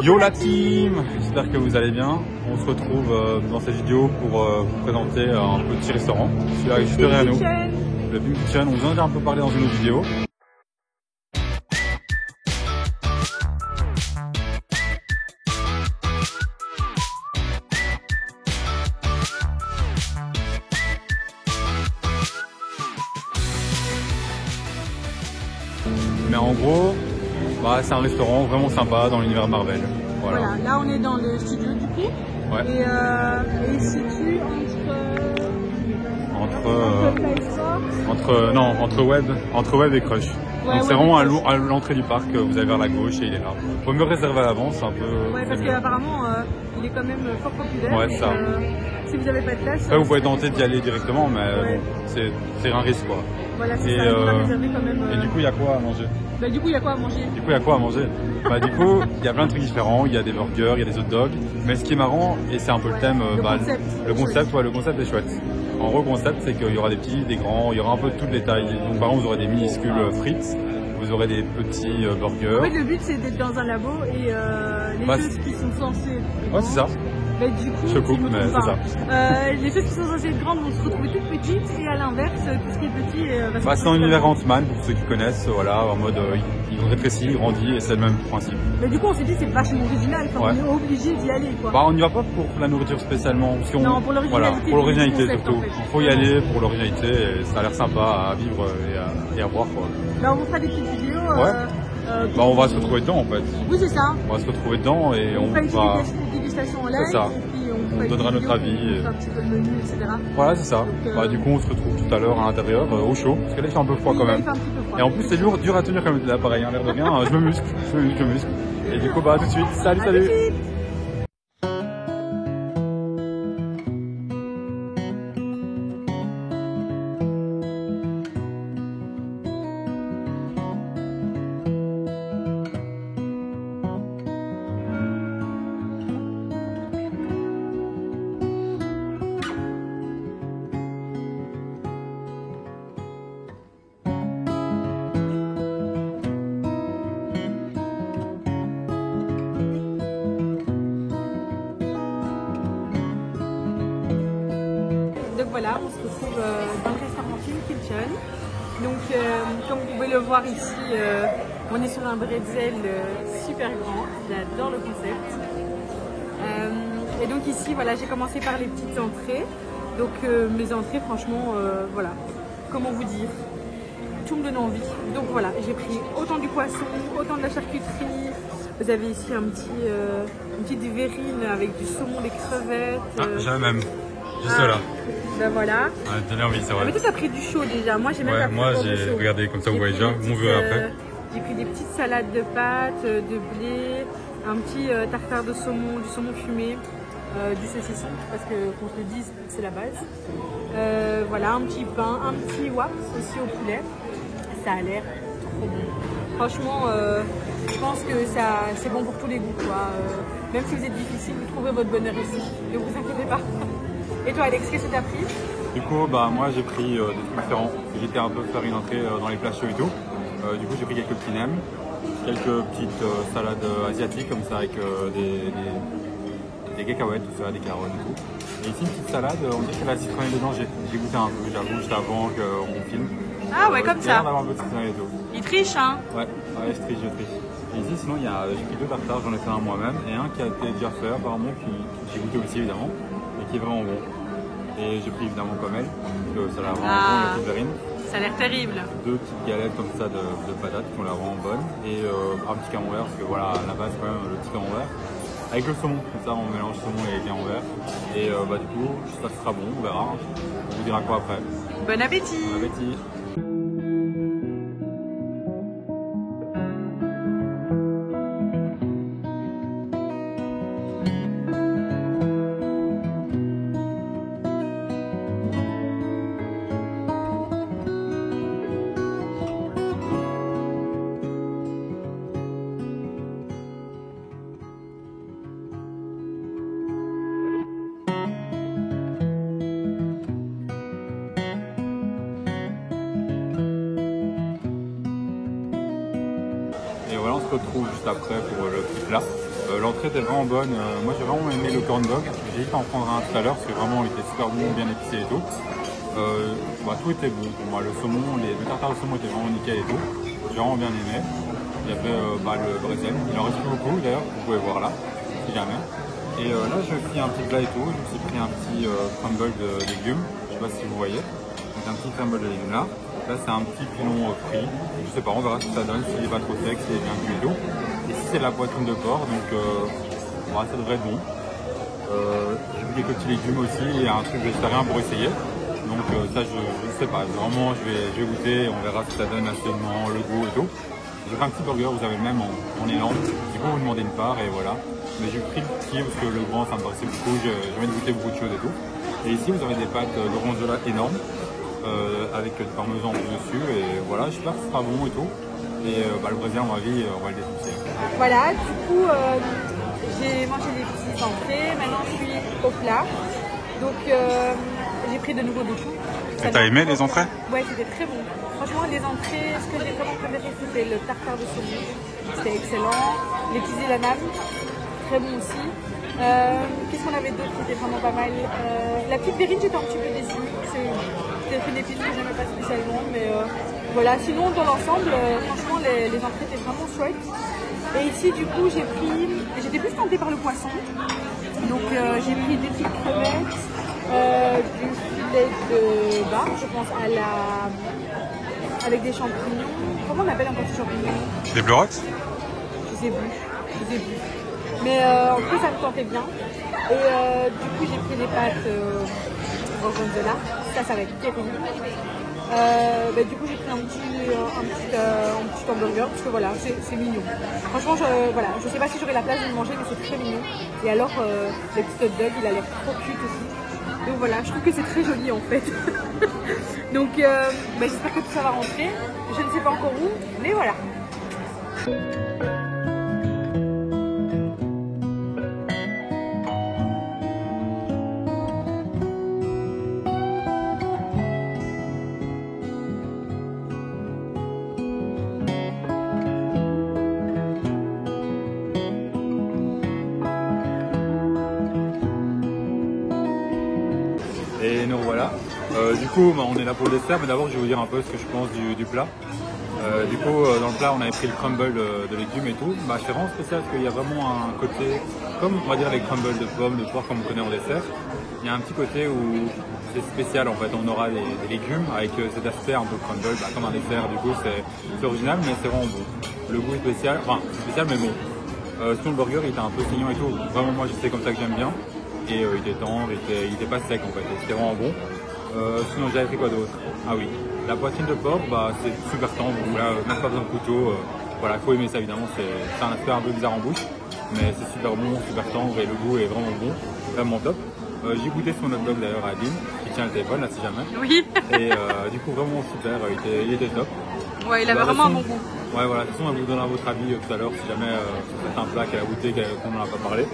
Yo la team, j'espère que vous allez bien. On se retrouve dans cette vidéo pour vous présenter un petit restaurant. Celui-là est juste derrière nous. Le Pink Kitchen, on vous en a déjà un peu parlé dans une autre vidéo. Mais en gros, bah, c'est un restaurant vraiment sympa dans l'univers Marvel. Voilà, là on est dans le studio du coup. Ouais. Et il se situe entre Web et Crush. Ouais, donc c'est vraiment à l'entrée du parc, vous allez vers la gauche et il est là. Faut mieux réserver à l'avance, un peu. Ouais, parce qu'apparemment il est quand même fort populaire. Ouais, c'est ça. Si vous n'avez pas de place. Après, vous pouvez tenter d'y aller directement, mais bon, c'est un risque quoi. Voilà, c'est ça, il faudra réserver quand même. Et du coup, il y a quoi à manger? Bah, du coup, il y a quoi à manger? Du coup, il y a plein de trucs différents. Il y a des burgers, il y a des hot dogs. Mais ce qui est marrant, et c'est un peu le thème, le concept est chouette. En gros, le concept, c'est qu'il y aura des petits, des grands, il y aura un peu de toutes les tailles. Donc, par exemple, vous aurez des minuscules frites, vous aurez des petits burgers. En fait, le but, c'est d'être dans un labo et les choses qui sont censées. Ouais, c'est ça. Bah, du coup, je coupe, mais c'est ça. Les choses qui sont censées être grandes vont se retrouver toutes petites et à l'inverse, tout ce qui est petit va se retrouver. C'est un univers Ant-Man pour ceux qui connaissent, voilà, en mode il rétrécit, il grandit et c'est le même principe. Mais du coup, on s'est dit c'est vachement original, on est obligé d'y aller quoi. Bah, on n'y va pas pour la nourriture spécialement, parce qu'on, non, pour l'originalité. Voilà, pour l'originalité surtout. Il faut y aller pour l'originalité et ça a l'air sympa à vivre et à voir quoi. Là, on vous fera des petites vidéos. On va se retrouver dedans en fait. Oui, c'est ça. On va se retrouver dedans et on va une dégustation en live. C'est ça. Et puis on donnera notre avis. On un petit peu le menu, etc. Voilà, c'est ça. Donc, du coup, on se retrouve tout à l'heure à l'intérieur, au chaud, parce que là, il fait un peu froid quand même. Et en plus, c'est dur à tenir comme l'appareil, l'air de rien. Je me muscle. Et du coup, tout de suite. Salut. Donc voilà, on se retrouve dans le restaurant Pink Kitchen. Donc comme vous pouvez le voir ici, on est sur un bretzel super grand. J'adore le concept. Et donc ici, voilà, j'ai commencé par les petites entrées. Donc mes entrées, franchement, voilà, comment vous dire, tout me donne envie. Donc voilà, j'ai pris autant du poisson, autant de la charcuterie. Vous avez ici une petite verrine avec du saumon, des crevettes. J'ai la même, juste là. Ben voilà. Donné envie, c'est vrai. Mais toi, t'as pris du chaud déjà. Moi, j'ai même pas pris moi, j'ai regardé comme ça, vous voyez déjà mon vœu après. J'ai pris des petites salades de pâtes, de blé, un petit tartare de saumon, du saumon fumé, du saucisson, parce que qu'on se le dise, c'est la base. Voilà, un petit pain, un petit waps aussi au poulet. Ça a l'air trop bon. Franchement, je pense que c'est bon pour tous les goûts, quoi. Même si vous êtes difficile, vous trouverez votre bonheur ici. Ne vous inquiétez pas. Et toi Alex, qu'est-ce que tu as pris? Du coup, moi j'ai pris des trucs différents. J'étais un peu faire une entrée dans les plats chauds et tout. Du coup j'ai pris quelques petits nems, quelques petites salades asiatiques comme ça avec des cacahuètes, tout ça, des carottes et tout. Et ici une petite salade, on dirait qu'elle a la citronnelle dedans, j'ai goûté un peu, j'avoue, juste avant qu'on filme. Ah ouais, comme ça. D'avoir un peu de citronnelle et tout. Il triche hein? Ouais, je triche. Et ici sinon j'ai pris deux tartares, j'en ai fait un moi-même et un qui a été déjà fait apparemment, qui j'ai goûté aussi évidemment, et qui est vraiment bon. Et j'ai pris évidemment comme elle, parce que ça a l'air vraiment bon, la petite verrine. Ça a l'air terrible. Deux petites galettes comme ça de patates qui ont l'air vraiment bonnes. Et un petit camembert, parce que voilà, à la base quand même le petit camembert. Avec le saumon, comme ça on mélange saumon et camembert. Et du coup, ça sera bon, on verra. On vous dira quoi après. Bon appétit. Bon appétit. Et voilà, on se retrouve juste après pour le petit plat. L'entrée était vraiment bonne. Moi j'ai vraiment aimé le corn dog. J'ai hésité à en prendre un tout à l'heure parce que vraiment il était super bon, bien épicé et tout. Tout était bon pour moi. Le saumon, les tartares de saumon étaient vraiment nickel et tout. J'ai vraiment bien aimé. Il y avait le bretzel. Il en reste plus beaucoup d'ailleurs, vous pouvez voir là, si jamais. Et là j'ai pris un petit plat et tout. Je me suis pris un petit crumble de légumes. Je sais pas si vous voyez. Donc un petit crumble de légumes là. Là c'est un petit pilon frit. Je sais pas, on verra ce que ça donne, s'il n'est pas trop sec, s'il est bien cuit et tout. Et si c'est la poitrine de porc, donc ça devrait être bon. J'ai vu des petits légumes aussi et un truc végétarien pour essayer. Donc ça je sais pas, vraiment je vais goûter, on verra ce que ça donne l'assaisonnement, le goût et tout. J'ai pris un petit burger, vous avez le même en élan. Du coup vous demandez une part et voilà. Mais j'ai pris le petit parce que le grand ça me paraissait beaucoup, j'ai envie de goûter beaucoup de choses et tout. Et ici vous avez des pâtes gorgonzola énormes. Avec du parmesan dessus et voilà, j'espère que ce sera bon et tout. Et le brésilien, à mon avis, on va le défoncer. Voilà, du coup, j'ai mangé les petits entrées, maintenant je suis au plat. Donc j'ai pris de nouveau de tout. Et t'as aimé les entrées? Ouais, c'était très bon. Franchement, les entrées, ce que j'ai vraiment préféré, c'était le tartare de saumon. C'était excellent. Les petits élanam, très bon aussi. Qu'est-ce qu'on avait d'autre qui était vraiment pas mal? La petite verrine, j'étais un petit peu déçue. C'était une épice que j'aimais pas spécialement, mais voilà. Sinon, dans l'ensemble, franchement, les entrées étaient vraiment chouettes. Et ici, du coup, j'étais plus tentée par le poisson. Donc, j'ai pris des petites crevettes, du filet de bar, je pense, avec des champignons. Comment on appelle encore ces champignons? Des bleurottes? Je sais plus. Mais en tout cas, ça me tentait bien. Et du coup, j'ai pris des pâtes gorgonzola. Ça va être terrible. Du coup, j'ai pris un petit hamburger parce que voilà, c'est mignon. Franchement, je sais pas si j'aurai la place de le manger, mais c'est très mignon. Et alors, le petit hot dog, il a l'air trop cute aussi. Donc voilà, je trouve que c'est très joli en fait. Donc, j'espère que tout ça va rentrer. Je ne sais pas encore où, mais voilà. Et nous voilà. Du coup, on est là pour le dessert, mais d'abord je vais vous dire un peu ce que je pense du plat. Du coup, dans le plat, on avait pris le crumble de légumes et tout. C'est vraiment spécial parce qu'il y a vraiment un côté, comme on va dire les crumbles de pommes, de porc comme on connaît en dessert. Il y a un petit côté où c'est spécial en fait. On aura des légumes avec cet aspect un peu crumble, comme un dessert. Du coup, c'est original, mais c'est vraiment bon. Le goût est spécial, enfin spécial mais bon. Sinon le burger il était un peu saignant et tout. Vraiment moi c'est comme ça que j'aime bien. Et il était tendre, il était pas sec en fait. C'était vraiment bon. Sinon j'avais fait quoi d'autre? Ah oui, la poitrine de porc, c'est super tendre, là, même pas besoin de couteau. Voilà, il faut aimer ça évidemment, c'est un aspect un peu bizarre en bouche, mais c'est super bon, super tendre et le goût est vraiment bon, vraiment top. J'ai goûté son hot dog d'ailleurs à Adeline, qui tient le téléphone là si jamais. Oui. Et du coup vraiment super, il était top. Ouais, il avait vraiment un bon goût. Ouais voilà, de toute façon on va vous donner votre avis tout à l'heure si jamais c'est un plat qu'elle a goûté, qu'on n'en a pas parlé.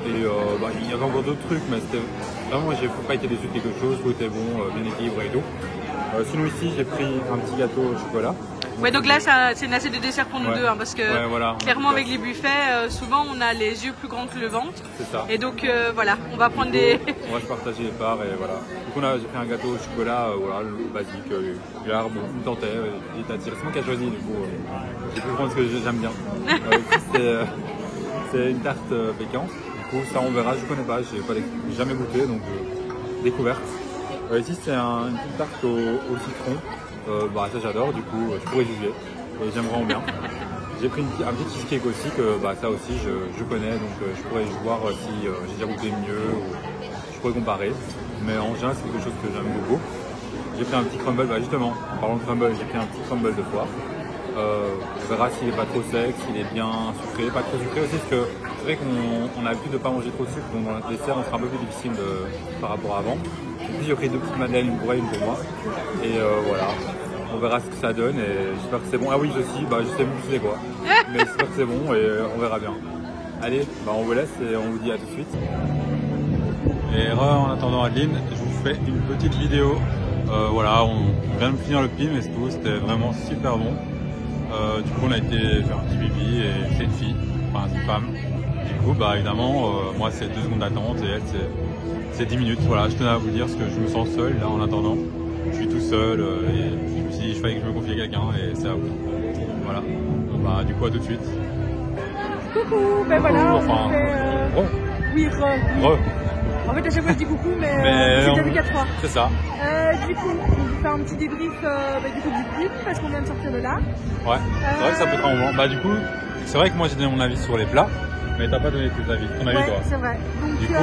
Il y avait encore d'autres trucs, mais c'était vraiment, j'ai pas été déçu de quelque chose, tout était bon, bien équilibré et tout. Sinon ici j'ai pris un petit gâteau au chocolat. Ouais, donc là c'est une assiette de dessert pour nous deux, parce que clairement avec les buffets, souvent on a les yeux plus grands que le ventre. C'est ça. Et donc voilà, on va prendre des... On va se partager les parts et voilà. Du coup j'ai pris un gâteau au chocolat, le basique, il me tentait, il était attiré. C'est moi qui ai choisi du coup, j'ai pu prendre ce que j'aime bien. C'est une tarte pécan. Du coup ça on verra, je connais pas, j'ai jamais goûté donc découverte. Ici c'est une petite tarte au citron. Ça j'adore, du coup je pourrais juger et j'aime vraiment bien. J'ai pris un petit cheesecake aussi que ça aussi je connais, donc je pourrais voir si j'ai déjà goûté mieux ou je pourrais comparer. Mais en général c'est quelque chose que j'aime beaucoup. J'ai pris un petit crumble, justement en parlant de crumble, j'ai pris un petit crumble de poire. On verra s'il n'est pas trop sec, s'il est bien sucré, pas trop sucré aussi parce que c'est vrai qu'on a l'habitude de ne pas manger trop de sucre, donc dans le dessert on sera un peu plus difficile par rapport à avant. Et puis j'ai pris 2 petites madeleines, une pour elle, une pour moi. Et voilà, on verra ce que ça donne et j'espère que c'est bon. Ah oui, je sais plus c'est quoi. Mais j'espère que c'est bon et on verra bien. Allez, on vous laisse et on vous dit à tout de suite. Et en attendant Adeline, je vous fais une petite vidéo. Voilà, on vient de finir le PIM et tout, c'était vraiment super bon. Du coup on a été faire un petit pipi et c'est une fille. enfin une femme. Du coup, bah évidemment, moi c'est 2 secondes d'attente et elle c'est 10 minutes. Voilà, je tenais à vous dire parce que je me sens seul là en attendant. Je suis tout seul et je me suis dit, il fallait que je me confie à quelqu'un et c'est à vous. Voilà. Bon, bah du coup à tout de suite. Coucou, ben voilà, enfin, on fait... Oui, re. En fait, à chaque fois je dis coucou, mais c'est déjà vu 4 fois. C'est ça. Du coup, on va faire un petit débrief du coup du clip parce qu'on vient de sortir de là. Ouais, c'est vrai que ça peut être un moment. Bah du coup, c'est vrai que moi j'ai donné mon avis sur les plats, mais t'as pas donné ton avis toi. Ouais, c'est vrai. Donc, du coup,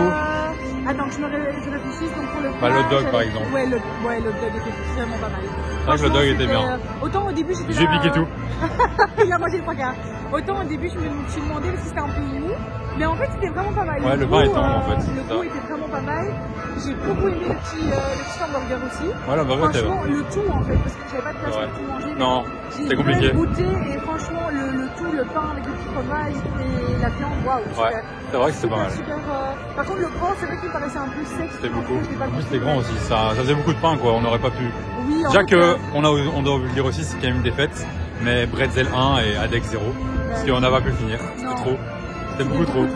attends, je réfléchis. Donc pour le bah, plat, le dog par exemple. Ouais, le dog était vraiment pas mal. C'est vrai que le dog était bien. Autant au début j'étais là... J'ai piqué tout. Il a mangé le 3 quarts. Autant au début je me suis demandé si c'était un peu mou, mais en fait c'était vraiment pas mal. Ouais, le pain est tendre en fait. Le goût était vraiment pas mal. J'ai beaucoup aimé le petit hamburger aussi. Ouais, l'hamburger était franchement, le tout en fait, parce que j'avais pas de place pour tout manger. Non, c'était compliqué. J'ai goûté et franchement le tout, le pain avec le petit fromage et la viande, waouh. Ouais, c'est vrai que c'était pas mal. Super, par contre le grand, c'est vrai qu'il me paraissait un peu sec. C'était beaucoup. En plus c'était grand aussi, ça faisait beaucoup de pain quoi, on n'aurait pas pu. Oui, déjà que on doit vous le dire aussi, c'est quand même une défaite, mais Bretzel 1 et Adex 0, parce qu'on n'a pas pu finir, c'était trop. C'était beaucoup trop.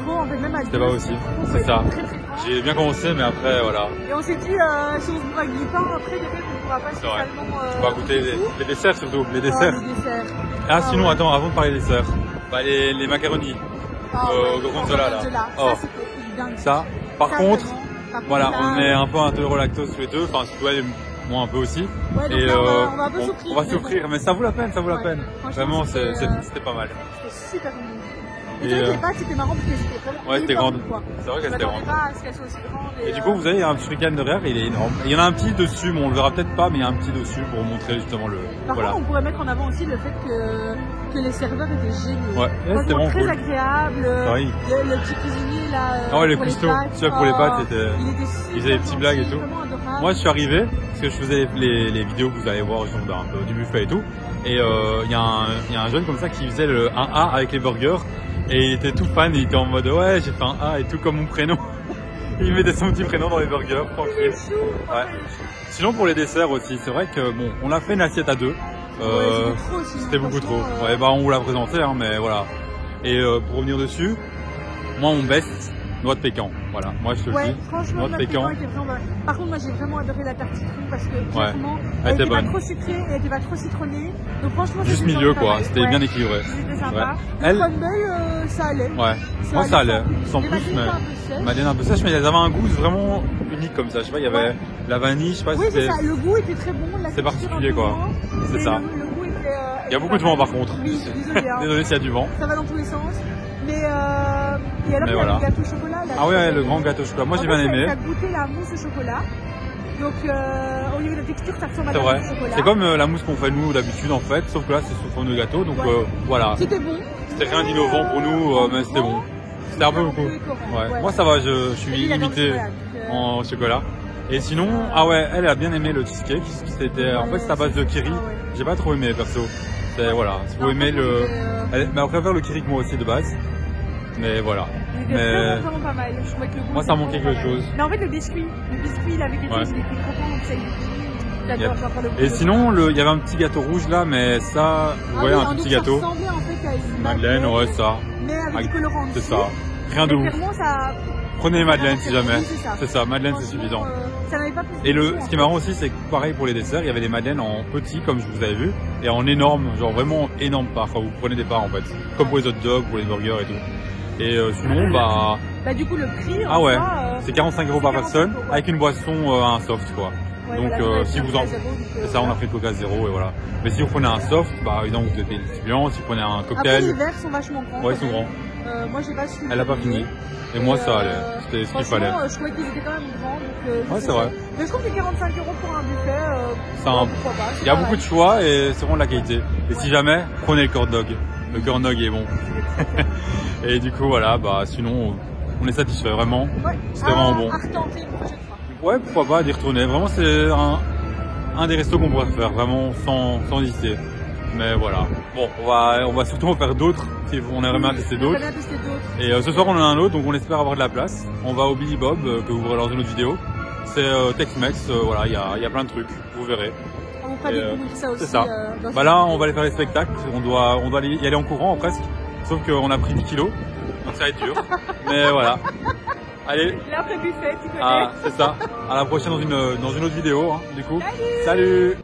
C'était pas aussi, c'est ça. J'ai bien commencé, mais après voilà. Et on s'est dit, si on se braque du pain, après peut-être on pourra pas spécialement. On va goûter les desserts surtout, les desserts. Ah sinon, attends, avant de parler des desserts, bah, les macaronis au gorgonzola là. Ça, par contre, voilà, on est un peu intolérant-lactose tous les deux, enfin ouais, moi un peu aussi. Ouais, donc et là, on va un peu souffrir. On va souffrir, mais ça vaut la peine, ça vaut la peine. Vraiment, c'était pas mal. C'était super bon. Et c'est vrai que les pâtes c'était marrant parce que c'était vraiment. Ouais, c'était grande. C'est vrai qu'elle était grande. Pas à ce qu'elle soit aussi grande. Et du coup, vous avez un shuriken derrière, il est énorme. Il y en a un petit dessus, mais on le verra peut-être pas, mais il y a un petit dessus pour montrer justement le. Par contre, on pourrait mettre en avant aussi le fait que les serveurs étaient géniaux. Ouais, c'était vraiment très cool. agréable. Le petit cuisinier là. Ah ouais, le cuistot. Celui pour les pâtes, il faisait des petites blagues et tout. Moi, je suis arrivé parce que je faisais les vidéos que vous allez voir genre, du buffet et tout. Et il y a un jeune comme ça qui faisait un A avec les burgers. Et il était tout fan, il était en mode ouais, j'ai fait un A et tout comme mon prénom. Il mettait son petit prénom dans les burgers, tranquille. Ouais. Sinon pour les desserts aussi, c'est vrai que bon, on a fait une assiette à 2. C'était beaucoup trop. Ouais, bah on vous l'a présenté, hein, mais voilà. Et pour revenir dessus, moi mon best, noix de pécan. Voilà, moi je te le dis. Franchement, noix de pécan était vraiment bonne. Par contre, moi j'ai vraiment adoré la tarte citron parce que franchement, elle était pas trop sucrée, elle était pas trop citronnée. Donc franchement, juste milieu quoi, c'était bien équilibré. C'était sympa. Le crumble, ça allait. Ouais, moi ça allait. Sans plus, mais Madeleine un peu sèche, mais elles avaient un goût vraiment unique comme ça. Je sais pas, il y avait la vanille, je sais pas si c'était. Oui, c'est ça, le goût était très bon. C'est particulier quoi. C'est ça. Le goût était. Il y a beaucoup de vent par contre. Oui, désolé. Désolé s'il y a du vent. Ça va dans tous les sens. Mais et alors il y a le gâteau au chocolat. Ah ouais, le grand gâteau au chocolat. Moi j'ai bien aimé. Ça a goûté la mousse au chocolat. Donc au niveau de la texture, ça ressemble à la mousse au chocolat. C'est comme la mousse qu'on fait nous d'habitude en fait, sauf que là c'est sous forme de gâteau. Donc voilà. C'était bon. C'était rien d'innovant pour nous, mais c'était bon. C'était un peu beaucoup. Ouais. Moi ça va, je suis limité en chocolat. Et sinon, ah ouais, elle a bien aimé le cheesecake. C'était en fait c'est à base de kiri. J'ai pas trop aimé perso. Voilà, si vous aimez mais on préfère le kiri que moi aussi de base. Mais voilà. Vraiment pas mal. Je trouvais que le goût moi ça manquait quelque chose. Mais en fait le biscuit il avait quelque chose, il était croquant donc ça j'adore faire le goût. Et sinon il y avait un petit gâteau rouge là, mais ça, vous voyez un petit gâteau. Ça ressemblait en fait à une Madeleine, ouais ça. Mais avec du colorant. C'est ça. Rien de ouf. Prenez les madeleines si jamais. C'est ça, madeleine c'est suffisant. Et ce qui est marrant aussi, c'est que pareil pour les desserts, il y avait des madeleines en petit comme je vous avais vu, et en énorme, genre vraiment énorme part. Enfin, vous prenez des parts en fait, comme pour les hot dogs, pour les burgers et tout. Et sinon, bah du coup le prix. Ah ouais, c'est 45 € par personne, avec une boisson, un soft quoi. Ouais, donc voilà, si vous en, c'est ça, on a pris le Coca 0 et voilà. Mais si vous prenez un soft, bah évidemment vous devez payer le stimulant. Si vous prenez un cocktail. Après les verres sont vachement grands. Ouais, ils sont grands. Moi j'ai pas su. Elle a pas fini. Et moi ça allait, c'était ce qu'il fallait. Je trouvais qu'ils étaient quand même grands. Ouais, c'est vrai. Mais je trouve que 45 € pour un buffet, il y a beaucoup de choix et c'est vraiment de la qualité. Et si jamais, prenez le corn dog. Le corn dog est bon. Et du coup voilà, bah sinon on est satisfait vraiment. Ouais. C'était vraiment bon. À retenter une prochaine fois. Ouais, pourquoi pas d'y retourner. Vraiment c'est un des restos qu'on pourrait faire vraiment sans hésiter. Mais voilà. Bon, on va surtout en faire d'autres. Si on aimerait bien tester d'autres. Et ce soir on en a un autre, donc on espère avoir de la place. On va au Billy Bob, que vous verrez dans une autre vidéo. C'est Tex-Mex, voilà, il y a plein de trucs, vous verrez. On va découvrir ça aussi. C'est ça. Bah là, on va aller faire les spectacles. On doit y aller en courant presque. Sauf qu'on a pris 10 kilos, donc ça va être dur. Mais voilà. Allez. L'après buffet, tu connais. Ah, c'est ça. À la prochaine dans une autre vidéo, hein, du coup. Salut.